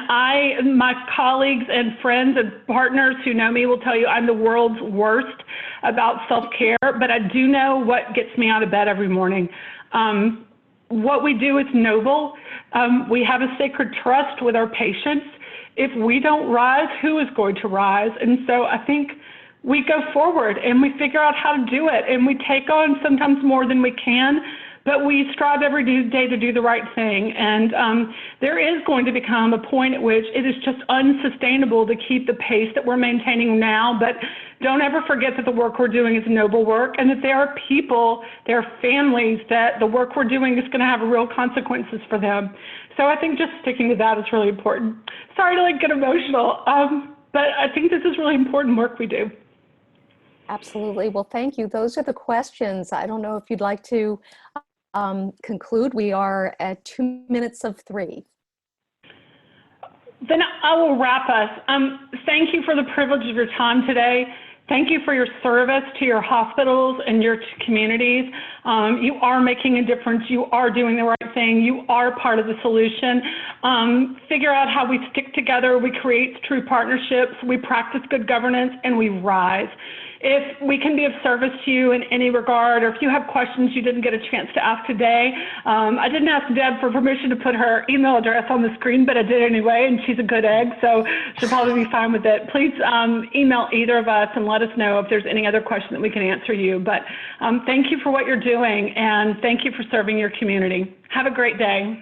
my colleagues and friends and partners who know me will tell you I'm the world's worst about self-care, but I do know what gets me out of bed every morning. What we do is noble. We have a sacred trust with our patients. If we don't rise, who is going to rise? And so I think we go forward and we figure out how to do it, and we take on sometimes more than we can, but we strive every day to do the right thing. And there is going to become a point at which it is just unsustainable to keep the pace that we're maintaining now. But don't ever forget that the work we're doing is noble work, and that there are people, there are families that the work we're doing is going to have real consequences for them. So I think just sticking to that is really important. Sorry to get emotional, but I think this is really important work we do. Absolutely. Well, thank you. Those are the questions. I don't know if you'd like to conclude. We are at 2 minutes of 3. Then I will wrap us. Thank you for the privilege of your time today. Thank you for your service to your hospitals and your communities. You are making a difference. You are doing the right thing. You are part of the solution. Figure out how we stick together. We create true partnerships. We practice good governance, and we rise. If we can be of service to you in any regard, or if you have questions you didn't get a chance to ask today, I didn't ask Deb for permission to put her email address on the screen, but I did anyway, and she's a good egg, so she'll probably be fine with it. Please email either of us and let us know if there's any other question that we can answer you. But thank you for what you're doing, and thank you for serving your community. Have a great day.